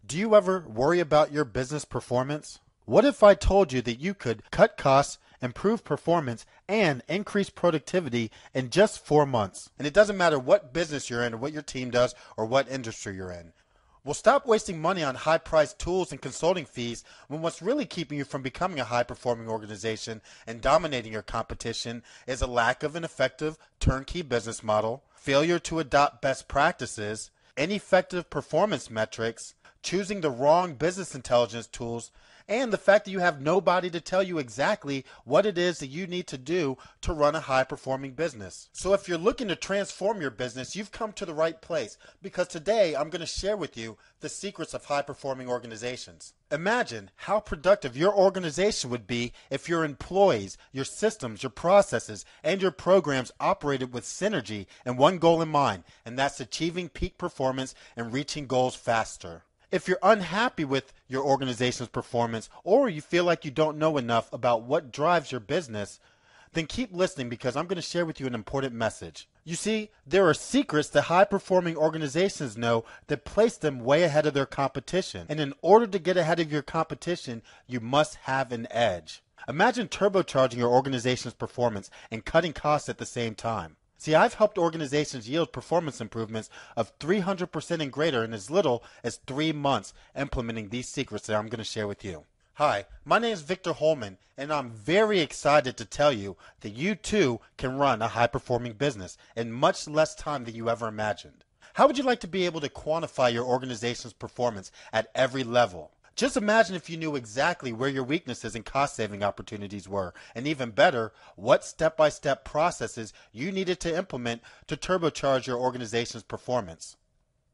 Do you ever worry about your business performance? What if I told you that you could cut costs, improve performance, and increase productivity in just 4 months? And it doesn't matter what business you're in or what your team does or what industry you're in. Well, stop wasting money on high-priced tools and consulting fees when what's really keeping you from becoming a high-performing organization and dominating your competition is a lack of an effective turnkey business model, failure to adopt best practices, ineffective performance metrics, choosing the wrong business intelligence tools, and the fact that you have nobody to tell you exactly what it is that you need to do to run a high-performing business. So if you're looking to transform your business, you've come to the right place, because today I'm going to share with you the secrets of high-performing organizations. Imagine how productive your organization would be if your employees, your systems, your processes, and your programs operated with synergy and one goal in mind, and that's achieving peak performance and reaching goals faster. If you're unhappy with your organization's performance, or you feel like you don't know enough about what drives your business, then keep listening, because I'm going to share with you an important message. You see, there are secrets that high-performing organizations know that place them way ahead of their competition. And in order to get ahead of your competition, you must have an edge. Imagine turbocharging your organization's performance and cutting costs at the same time. See, I've helped organizations yield performance improvements of 300% and greater in as little as 3 months implementing these secrets that I'm going to share with you. Hi, my name is Victor Holman, and I'm very excited to tell you that you too can run a high-performing business in much less time than you ever imagined. How would you like to be able to quantify your organization's performance at every level? Just imagine if you knew exactly where your weaknesses and cost-saving opportunities were, and even better, what step-by-step processes you needed to implement to turbocharge your organization's performance.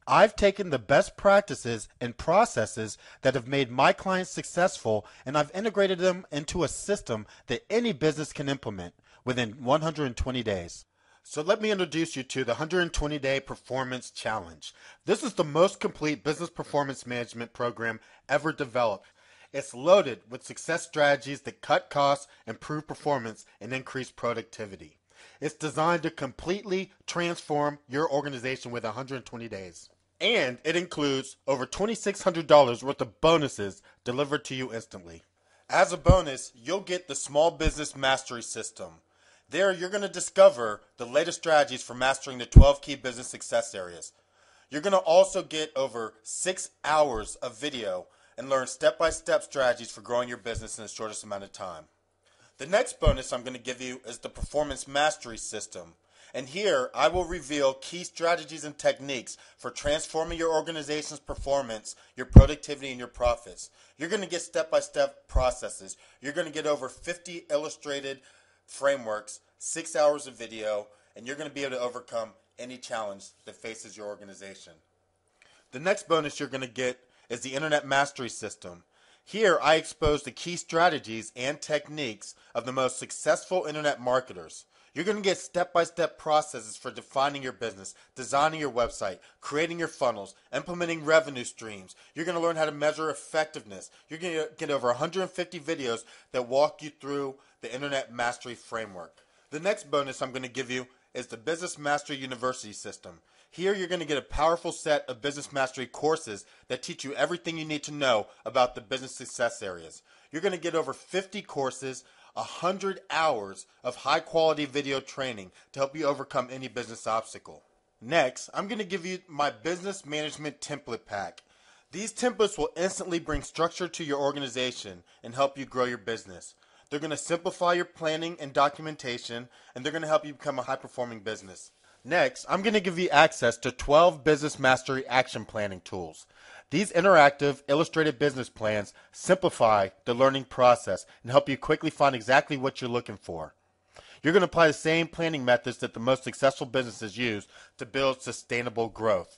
I've taken the best practices and processes that have made my clients successful, and I've integrated them into a system that any business can implement within 120 days. So let me introduce you to the 120-Day Performance Challenge. This is the most complete business performance management program ever developed. It's loaded with success strategies that cut costs, improve performance, and increase productivity. It's designed to completely transform your organization within 120 days. And it includes over $2,600 worth of bonuses delivered to you instantly. As a bonus, you'll get the Small Business Mastery System. There, you're going to discover the latest strategies for mastering the 12 key business success areas. You're going to also get over 6 hours of video and learn step-by-step strategies for growing your business in the shortest amount of time. The next bonus I'm going to give you is the Performance Mastery System. And here, I will reveal key strategies and techniques for transforming your organization's performance, your productivity, and your profits. You're going to get step-by-step processes. You're going to get over 50 illustrated frameworks, 6 hours of video, and you're going to be able to overcome any challenge that faces your organization. The next bonus you're going to get is the Internet Mastery System. Here, I expose the key strategies and techniques of the most successful internet marketers. You're going to get step-by-step processes for defining your business, designing your website, creating your funnels, implementing revenue streams. You're going to learn how to measure effectiveness. You're going to get over 150 videos that walk you through the Internet Mastery Framework. The next bonus I'm going to give you is the Business Mastery University System. Here you're going to get a powerful set of business mastery courses that teach you everything you need to know about the business success areas. You're going to get over 50 courses, 100 hours of high-quality video training to help you overcome any business obstacle. Next, I'm going to give you my Business Management Template Pack. These templates will instantly bring structure to your organization and help you grow your business. They're going to simplify your planning and documentation, and they're going to help you become a high-performing business. Next, I'm going to give you access to 12 Business Mastery Action Planning tools. These interactive, illustrated business plans simplify the learning process and help you quickly find exactly what you're looking for. You're going to apply the same planning methods that the most successful businesses use to build sustainable growth.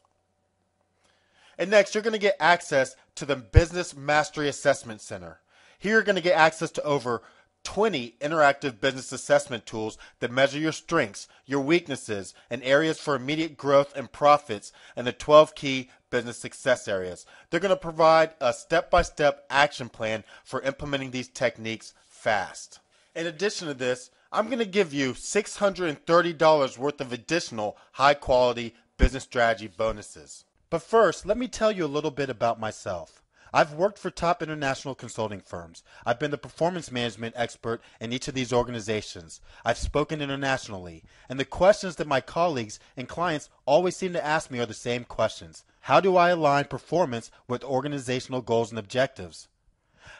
And next, you're going to get access to the Business Mastery Assessment Center. Here you're going to get access to over 20 interactive business assessment tools that measure your strengths, your weaknesses, and areas for immediate growth and profits in the 12 key business success areas. They're going to provide a step-by-step action plan for implementing these techniques fast. In addition to this, I'm going to give you $630 worth of additional high-quality business strategy bonuses. But first, let me tell you a little bit about myself. I've worked for top international consulting firms. I've been the performance management expert in each of these organizations. I've spoken internationally. And the questions that my colleagues and clients always seem to ask me are the same questions. How do I align performance with organizational goals and objectives?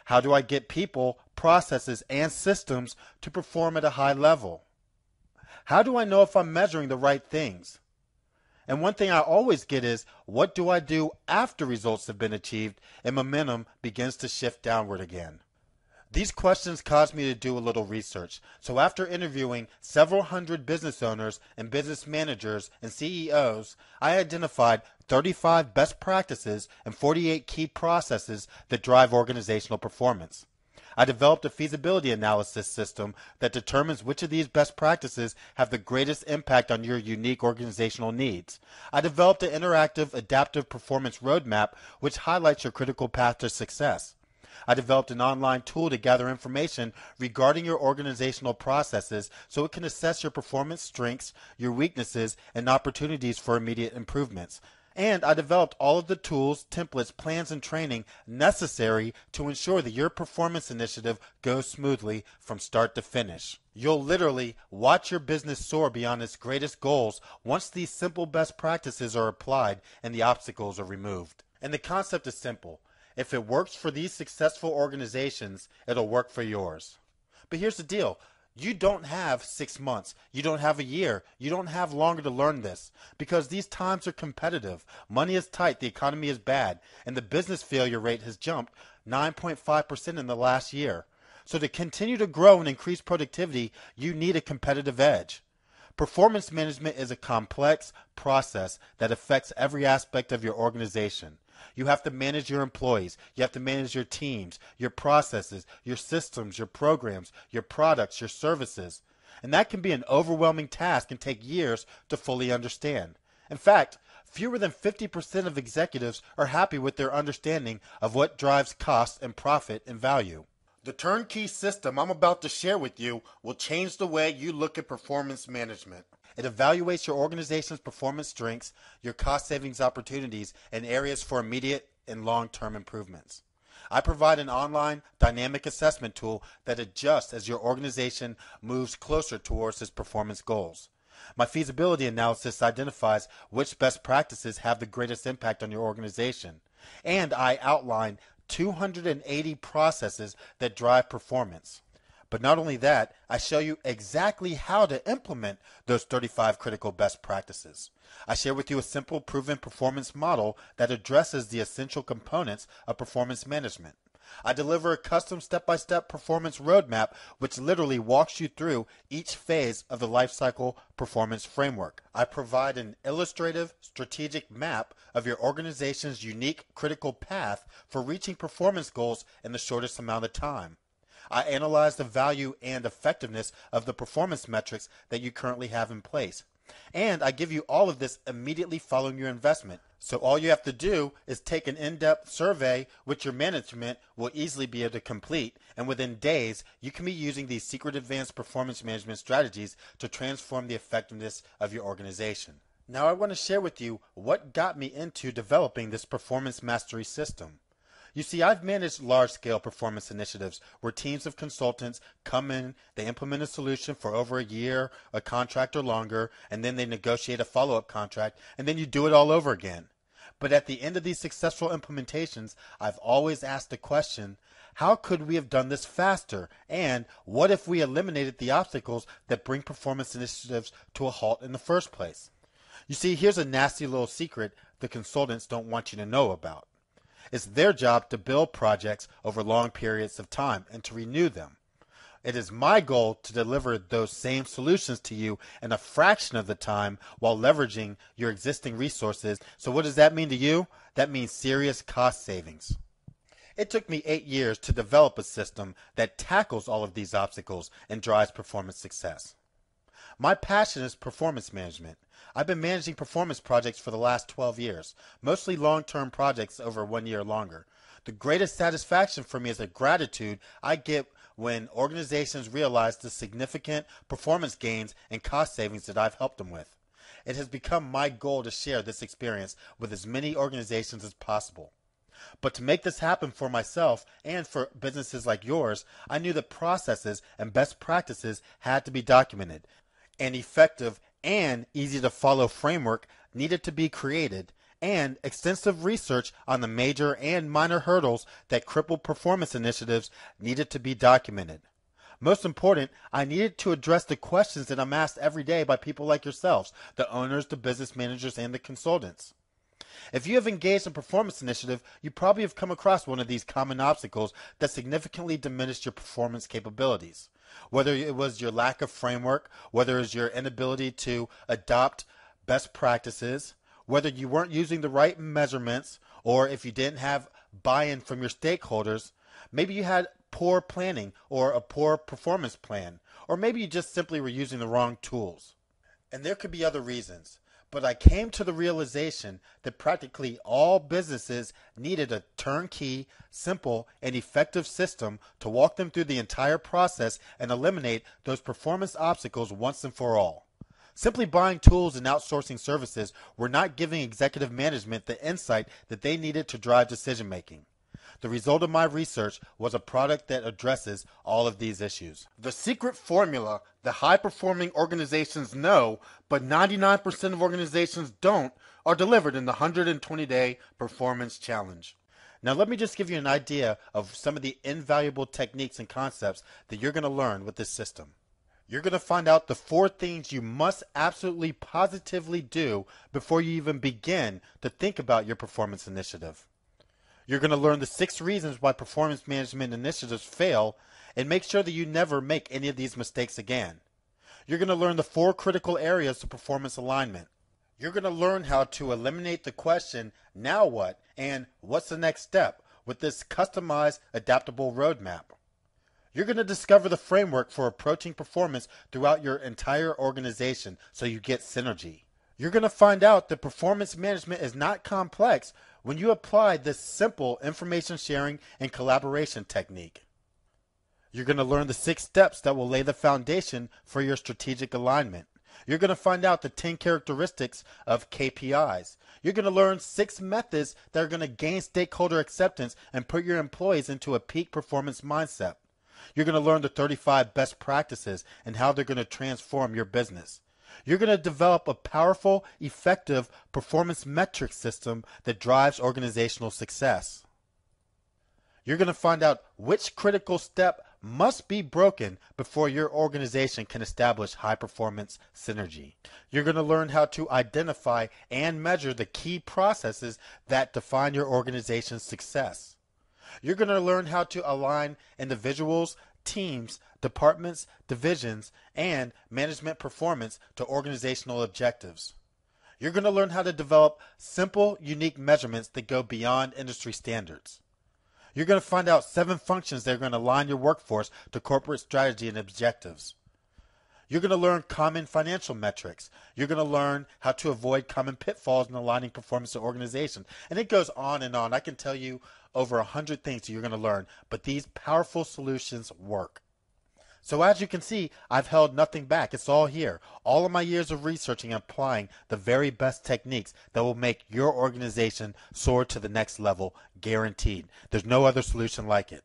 How do I get people, processes, and systems to perform at a high level? How do I know if I'm measuring the right things? And one thing I always get is, what do I do after results have been achieved and momentum begins to shift downward again? These questions caused me to do a little research. So after interviewing several hundred business owners and business managers and CEOs, I identified 35 best practices and 48 key processes that drive organizational performance. I developed a feasibility analysis system that determines which of these best practices have the greatest impact on your unique organizational needs. I developed an interactive adaptive performance roadmap which highlights your critical path to success. I developed an online tool to gather information regarding your organizational processes so it can assess your performance strengths, your weaknesses, and opportunities for immediate improvements. And I developed all of the tools, templates, plans, and training necessary to ensure that your performance initiative goes smoothly from start to finish. You'll literally watch your business soar beyond its greatest goals once these simple best practices are applied and the obstacles are removed. And the concept is simple. If it works for these successful organizations, it'll work for yours. But here's the deal. You don't have 6 months. You don't have a year. You don't have longer to learn this because these times are competitive. Money is tight. The economy is bad. And the business failure rate has jumped 9.5% in the last year. So to continue to grow and increase productivity, you need a competitive edge. Performance management is a complex process that affects every aspect of your organization. You have to manage your employees. You have to manage your teams, your processes, your systems, your programs, your products, your services. And that can be an overwhelming task and take years to fully understand. In fact, fewer than 50% of executives are happy with their understanding of what drives cost and profit and value. The turnkey system I'm about to share with you will change the way you look at performance management. It evaluates your organization's performance strengths, your cost savings opportunities, and areas for immediate and long-term improvements. I provide an online dynamic assessment tool that adjusts as your organization moves closer towards its performance goals. My feasibility analysis identifies which best practices have the greatest impact on your organization, and I outline 280 processes that drive performance. But not only that, I show you exactly how to implement those 35 critical best practices. I share with you a simple, proven performance model that addresses the essential components of performance management. I deliver a custom step-by-step performance roadmap which literally walks you through each phase of the lifecycle performance framework. I provide an illustrative, strategic map of your organization's unique critical path for reaching performance goals in the shortest amount of time. I analyze the value and effectiveness of the performance metrics that you currently have in place. And I give you all of this immediately following your investment. So all you have to do is take an in-depth survey which your management will easily be able to complete. And within days, you can be using these secret advanced performance management strategies to transform the effectiveness of your organization. Now I want to share with you what got me into developing this performance mastery system. You see, I've managed large-scale performance initiatives where teams of consultants come in, they implement a solution for over a year, a contract or longer, and then they negotiate a follow-up contract, and then you do it all over again. But at the end of these successful implementations, I've always asked the question, how could we have done this faster? And what if we eliminated the obstacles that bring performance initiatives to a halt in the first place? You see, here's a nasty little secret the consultants don't want you to know about. It's their job to build projects over long periods of time and to renew them. It is my goal to deliver those same solutions to you in a fraction of the time while leveraging your existing resources. So what does that mean to you? That means serious cost savings. It took me 8 years to develop a system that tackles all of these obstacles and drives performance success. My passion is performance management. I've been managing performance projects for the last 12 years, mostly long-term projects over 1 year or longer. The greatest satisfaction for me is the gratitude I get when organizations realize the significant performance gains and cost savings that I've helped them with. it has become my goal to share this experience with as many organizations as possible. But to make this happen for myself and for businesses like yours, I knew that processes and best practices had to be documented. An effective and easy to follow framework needed to be created, and extensive research on the major and minor hurdles that cripple performance initiatives needed to be documented. Most important, I needed to address the questions that I'm asked every day by people like yourselves, the owners, the business managers, and the consultants. If you have engaged in a performance initiative, you probably have come across one of these common obstacles that significantly diminished your performance capabilities. Whether it was your lack of framework, whether it was your inability to adopt best practices, whether you weren't using the right measurements, or if you didn't have buy-in from your stakeholders, maybe you had poor planning or a poor performance plan, or maybe you just simply were using the wrong tools. And there could be other reasons. But I came to the realization that practically all businesses needed a turnkey, simple, and effective system to walk them through the entire process and eliminate those performance obstacles once and for all. Simply buying tools and outsourcing services were not giving executive management the insight that they needed to drive decision making. The result of my research was a product that addresses all of these issues. The secret formula that high-performing organizations know, but 99% of organizations don't, are delivered in the 120-day performance challenge. Now let me just give you an idea of some of the invaluable techniques and concepts that you're going to learn with this system. You're going to find out the 4 things you must absolutely positively do before you even begin to think about your performance initiative. You're going to learn the 6 reasons why performance management initiatives fail and make sure that you never make any of these mistakes again. You're going to learn the 4 critical areas of performance alignment. You're going to learn how to eliminate the question, now what, and what's the next step with this customized, adaptable roadmap. You're going to discover the framework for approaching performance throughout your entire organization so you get synergy. You're going to find out that performance management is not complex when you apply this simple information sharing and collaboration technique. You're going to learn the 6 steps that will lay the foundation for your strategic alignment. You're going to find out the 10 characteristics of KPIs. You're going to learn 6 methods that are going to gain stakeholder acceptance and put your employees into a peak performance mindset. You're going to learn the 35 best practices and how they're going to transform your business. You're going to develop a powerful, effective performance metric system that drives organizational success. You're going to find out which critical step must be broken before your organization can establish high-performance synergy. You're going to learn how to identify and measure the key processes that define your organization's success. You're going to learn how to align individuals, teams, departments, divisions, and management performance to organizational objectives. You're going to learn how to develop simple, unique measurements that go beyond industry standards. You're going to find out 7 functions that are going to align your workforce to corporate strategy and objectives. You're going to learn common financial metrics. You're going to learn how to avoid common pitfalls in aligning performance to organization. And it goes on and on. I can tell you over 100 things that you're going to learn, but these powerful solutions work. So as you can see, I've held nothing back. It's all here. All of my years of researching and applying the very best techniques that will make your organization soar to the next level, guaranteed. There's no other solution like it.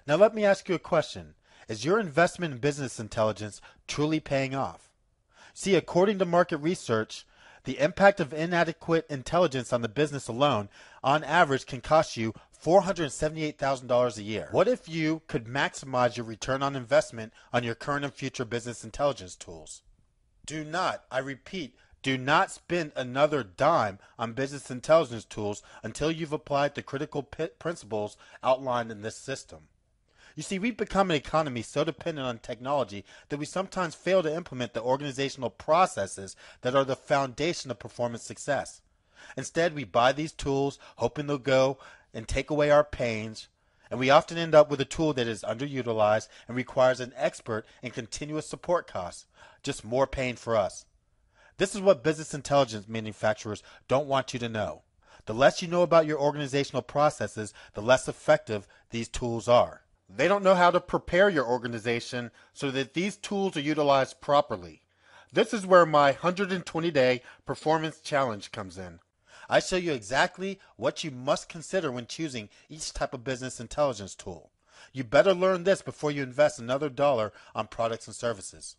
Now let me ask you a question. Is your investment in business intelligence truly paying off? See, according to market research, the impact of inadequate intelligence on the business alone, on average, can cost you $478,000 a year. What if you could maximize your return on investment on your current and future business intelligence tools? Do not, I repeat, do not spend another dime on business intelligence tools until you've applied the critical principles outlined in this system. You see, we've become an economy so dependent on technology that we sometimes fail to implement the organizational processes that are the foundation of performance success. Instead, we buy these tools, hoping they'll go and take away our pains, and we often end up with a tool that is underutilized and requires an expert and continuous support costs. Just more pain for us. This is what business intelligence manufacturers don't want you to know. The less you know about your organizational processes, the less effective these tools are. They don't know how to prepare your organization so that these tools are utilized properly. This is where my 120-day performance challenge comes in. I show you exactly what you must consider when choosing each type of business intelligence tool. You better learn this before you invest another dollar on products and services.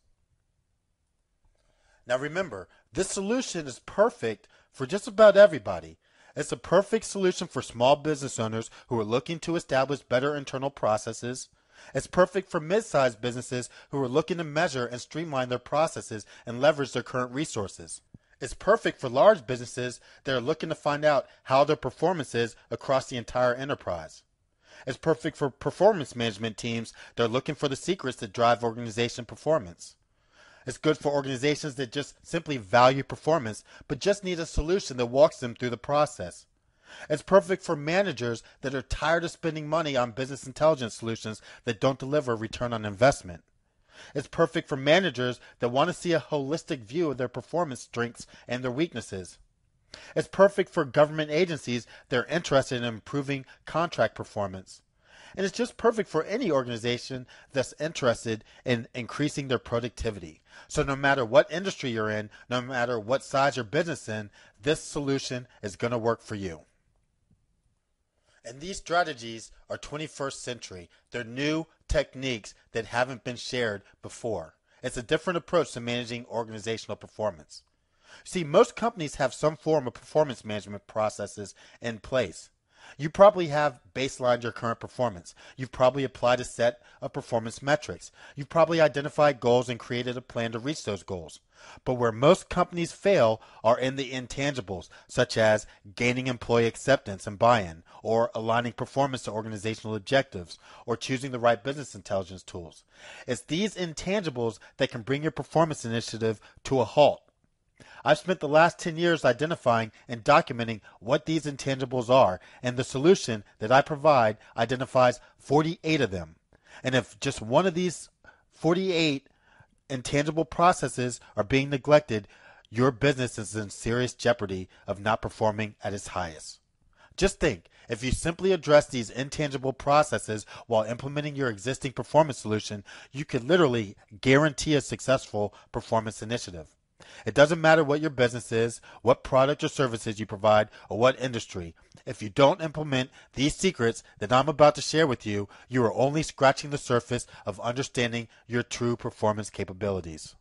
Now remember, this solution is perfect for just about everybody. It's a perfect solution for small business owners who are looking to establish better internal processes. It's perfect for mid-sized businesses who are looking to measure and streamline their processes and leverage their current resources. It's perfect for large businesses that are looking to find out how their performance is across the entire enterprise. It's perfect for performance management teams that are looking for the secrets that drive organization performance. It's good for organizations that just simply value performance, but just need a solution that walks them through the process. It's perfect for managers that are tired of spending money on business intelligence solutions that don't deliver return on investment. It's perfect for managers that want to see a holistic view of their performance strengths and their weaknesses. It's perfect for government agencies that are interested in improving contract performance. And it's just perfect for any organization that's interested in increasing their productivity. So no matter what industry you're in, no matter what size your business in, this solution is going to work for you. And these strategies are 21st century. They're new techniques that haven't been shared before. It's a different approach to managing organizational performance. See, most companies have some form of performance management processes in place. You probably have baselined your current performance. You've probably applied a set of performance metrics. You've probably identified goals and created a plan to reach those goals. But where most companies fail are in the intangibles, such as gaining employee acceptance and buy-in, or aligning performance to organizational objectives, or choosing the right business intelligence tools. It's these intangibles that can bring your performance initiative to a halt. I've spent the last 10 years identifying and documenting what these intangibles are, and the solution that I provide identifies 48 of them. And if just one of these 48 intangible processes are being neglected, your business is in serious jeopardy of not performing at its highest. Just think, if you simply address these intangible processes while implementing your existing performance solution, you could literally guarantee a successful performance initiative. It doesn't matter what your business is, what product or services you provide, or what industry. If you don't implement these secrets that I'm about to share with you, you are only scratching the surface of understanding your true performance capabilities.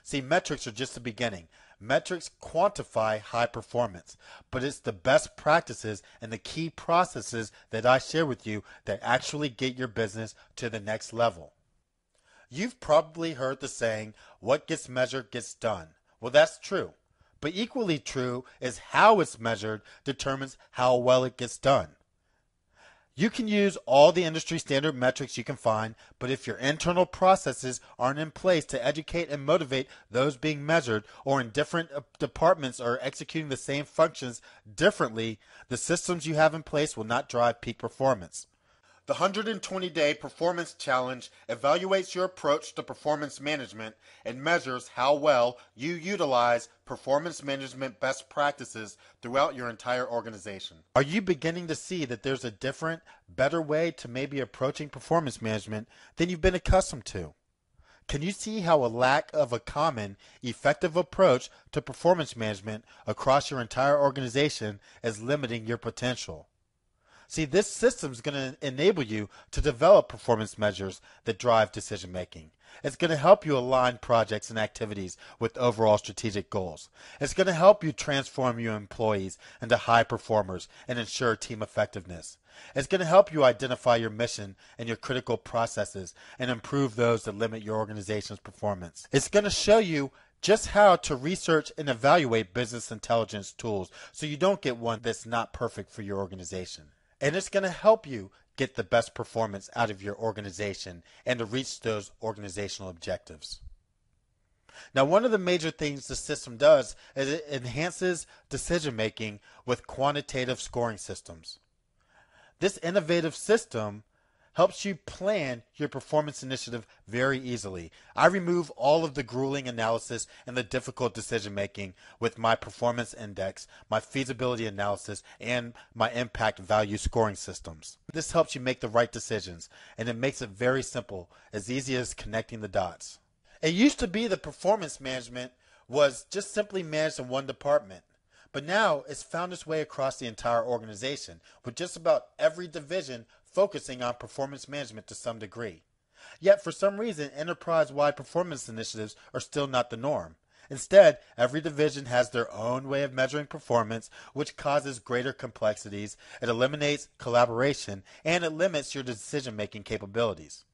See, metrics are just the beginning. Metrics quantify high performance, but it's the best practices and the key processes that I share with you that actually get your business to the next level. You've probably heard the saying, what gets measured gets done. Well, that's true. But equally true is how it's measured determines how well it gets done. You can use all the industry standard metrics you can find, but if your internal processes aren't in place to educate and motivate those being measured, or in different departments are executing the same functions differently, the systems you have in place will not drive peak performance. The 120-day performance challenge evaluates your approach to performance management and measures how well you utilize performance management best practices throughout your entire organization. Are you beginning to see that there's a different, better way to maybe approaching performance management than you've been accustomed to? Can you see how a lack of a common, effective approach to performance management across your entire organization is limiting your potential? See, this system is going to enable you to develop performance measures that drive decision making. It's going to help you align projects and activities with overall strategic goals. It's going to help you transform your employees into high performers and ensure team effectiveness. It's going to help you identify your mission and your critical processes and improve those that limit your organization's performance. It's going to show you just how to research and evaluate business intelligence tools so you don't get one that's not perfect for your organization. And it's going to help you get the best performance out of your organization and to reach those organizational objectives. Now, one of the major things the system does is it enhances decision making with quantitative scoring systems. This innovative system helps you plan your performance initiative very easily. I remove all of the grueling analysis and the difficult decision making with my performance index, my feasibility analysis, and my impact value scoring systems. This helps you make the right decisions, and it makes it very simple, as easy as connecting the dots. It used to be that performance management was just simply managed in one department, but now it's found its way across the entire organization, with just about every division focusing on performance management to some degree. Yet, for some reason, enterprise-wide performance initiatives are still not the norm. Instead, every division has their own way of measuring performance, which causes greater complexities, it eliminates collaboration, and it limits your decision-making capabilities.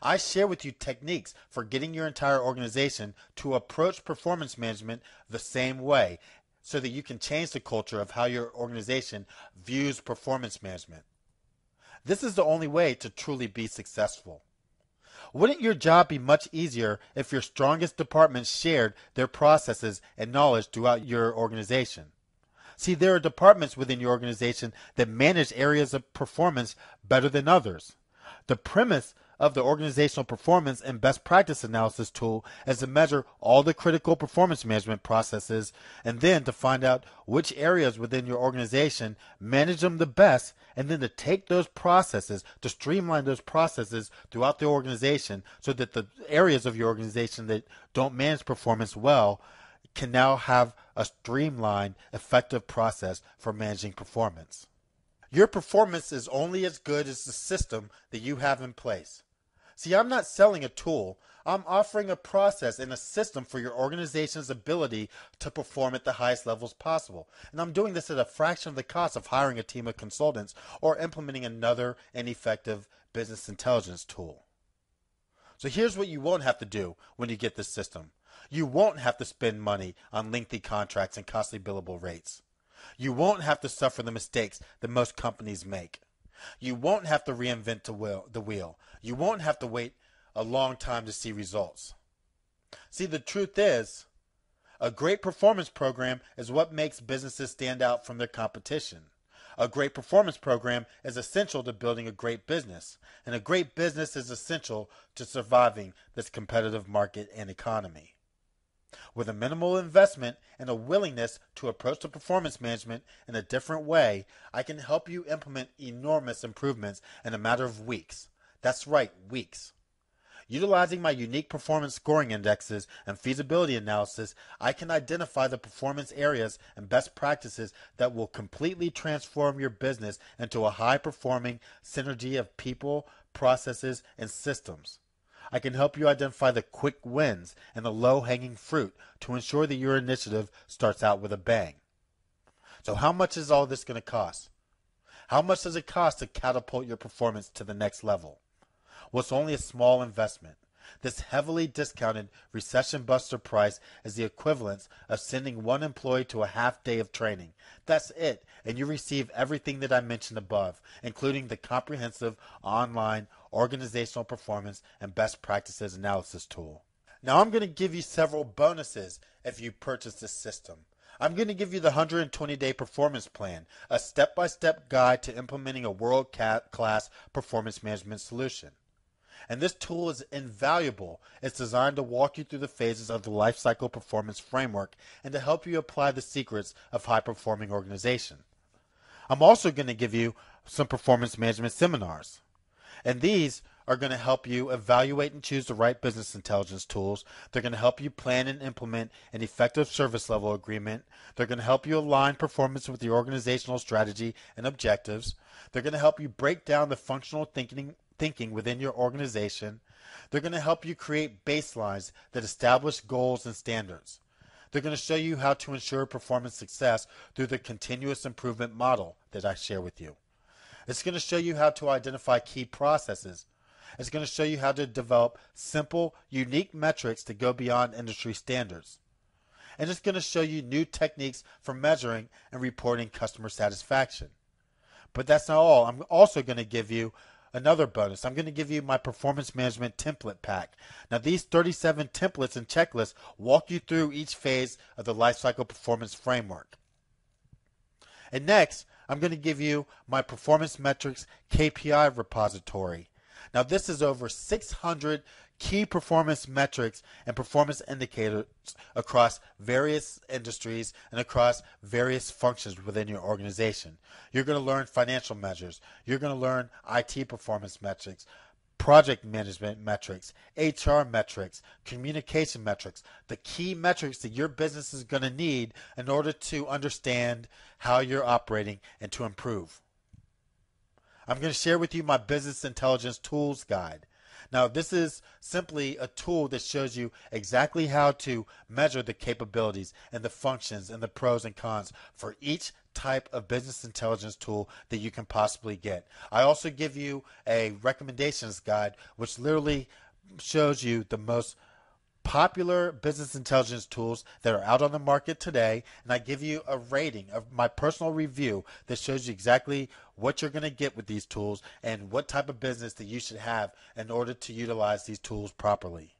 I share with you techniques for getting your entire organization to approach performance management the same way so that you can change the culture of how your organization views performance management. This is the only way to truly be successful. Wouldn't your job be much easier if your strongest departments shared their processes and knowledge throughout your organization? See, there are departments within your organization that manage areas of performance better than others. The premise of the organizational performance and best practice analysis tool is to measure all the critical performance management processes and then to find out which areas within your organization manage them the best, and then to take those processes, to streamline those processes throughout the organization so that the areas of your organization that don't manage performance well can now have a streamlined, effective process for managing performance. Your performance is only as good as the system that you have in place. See, I'm not selling a tool. I'm offering a process and a system for your organization's ability to perform at the highest levels possible. And I'm doing this at a fraction of the cost of hiring a team of consultants or implementing another ineffective business intelligence tool. So here's what you won't have to do when you get this system. You won't have to spend money on lengthy contracts and costly billable rates. You won't have to suffer the mistakes that most companies make. You won't have to reinvent the wheel. You won't have to wait a long time to see results. See, the truth is, a great performance program is what makes businesses stand out from their competition. A great performance program is essential to building a great business, and a great business is essential to surviving this competitive market and economy. With a minimal investment and a willingness to approach the performance management in a different way, I can help you implement enormous improvements in a matter of weeks. That's right, weeks. Utilizing my unique performance scoring indexes and feasibility analysis, I can identify the performance areas and best practices that will completely transform your business into a high-performing synergy of people, processes, and systems. I can help you identify the quick wins and the low-hanging fruit to ensure that your initiative starts out with a bang. So how much is all this going to cost? How much does it cost to catapult your performance to the next level? Well, it's only a small investment. This heavily discounted recession buster price is the equivalent of sending one employee to a half day of training. That's it, and you receive everything that I mentioned above, including the comprehensive online organizational performance and best practices analysis tool. Now I'm going to give you several bonuses if you purchase this system. I'm going to give you the 120-day performance plan, a step-by-step guide to implementing a world-class performance management solution. And this tool is invaluable. It's designed to walk you through the phases of the Lifecycle Performance Framework and to help you apply the secrets of high-performing organization. I'm also going to give you some performance management seminars. And these are going to help you evaluate and choose the right business intelligence tools. They're going to help you plan and implement an effective service level agreement. They're going to help you align performance with your organizational strategy and objectives. They're going to help you break down the functional thinking within your organization. They're going to help you create baselines that establish goals and standards. They're going to show you how to ensure performance success through the continuous improvement model that I share with you. It's going to show you how to identify key processes. It's going to show you how to develop simple, unique metrics to go beyond industry standards. And it's going to show you new techniques for measuring and reporting customer satisfaction. But that's not all. I'm also going to give you another bonus. I'm going to give you my performance management template pack. Now, these 37 templates and checklists walk you through each phase of the Lifecycle Performance Framework. And next, I'm going to give you my performance metrics KPI repository. Now, this is over 600 key performance metrics and performance indicators across various industries and across various functions within your organization. You're going to learn financial measures. You're going to learn IT performance metrics, project management metrics, HR metrics, communication metrics, the key metrics that your business is going to need in order to understand how you're operating and to improve. I'm going to share with you my Business Intelligence Tools Guide. Now, this is simply a tool that shows you exactly how to measure the capabilities and the functions and the pros and cons for each type of business intelligence tool that you can possibly get. I also give you a recommendations guide, which literally shows you the most popular business intelligence tools that are out on the market today, and I give you a rating of my personal review that shows you exactly what you're going to get with these tools and what type of business that you should have in order to utilize these tools properly.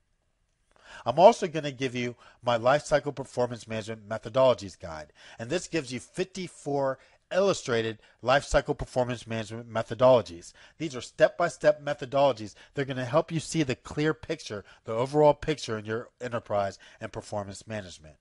I'm also going to give you my Lifecycle Performance Management Methodologies Guide, and this gives you 54 illustrated lifecycle performance management methodologies. These are step-by-step methodologies. They're going to help you see the clear picture, the overall picture in your enterprise and performance management.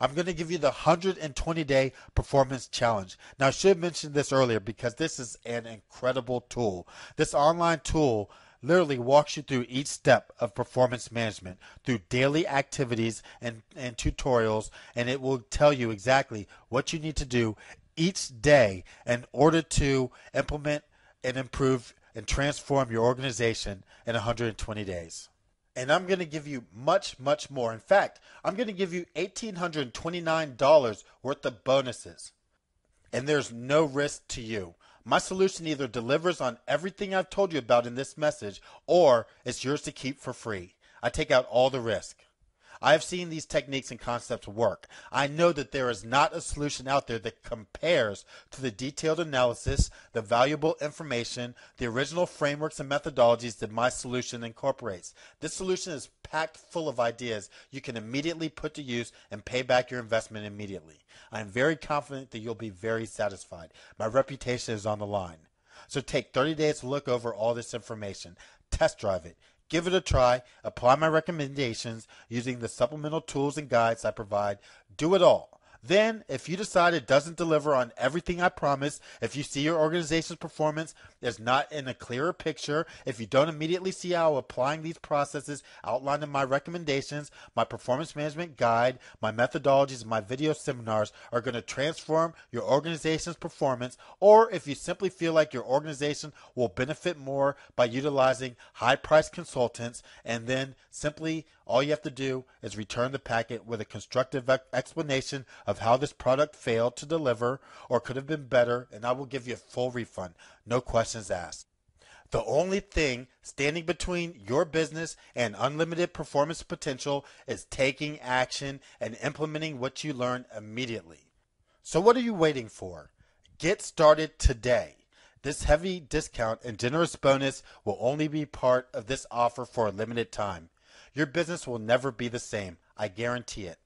I'm going to give you the 120-day performance challenge. Now, I should have mentioned this earlier because this is an incredible tool. This online tool literally walks you through each step of performance management through daily activities and tutorials, and it will tell you exactly what you need to do each day in order to implement and improve and transform your organization in 120 days. And I'm going to give you much, much more. In fact, I'm going to give you $1,829 worth of bonuses. And there's no risk to you. My solution either delivers on everything I've told you about in this message, or it's yours to keep for free. I take out all the risk. I have seen these techniques and concepts work. I know that there is not a solution out there that compares to the detailed analysis, the valuable information, the original frameworks and methodologies that my solution incorporates. This solution is packed full of ideas you can immediately put to use and pay back your investment immediately. I am very confident that you'll be very satisfied. My reputation is on the line. So take 30 days to look over all this information. Test drive it. Give it a try. Apply my recommendations using the supplemental tools and guides I provide. Do it all. Then, if you decide it doesn't deliver on everything I promised, if you see your organization's performance is not in a clearer picture, if you don't immediately see how applying these processes outlined in my recommendations, my performance management guide, my methodologies, and my video seminars are going to transform your organization's performance, or if you simply feel like your organization will benefit more by utilizing high-priced consultants, and then simply all you have to do is return the packet with a constructive explanation of how this product failed to deliver or could have been better, and I will give you a full refund. No questions asked. The only thing standing between your business and unlimited performance potential is taking action and implementing what you learn immediately. So what are you waiting for? Get started today. This heavy discount and generous bonus will only be part of this offer for a limited time. Your business will never be the same. I guarantee it.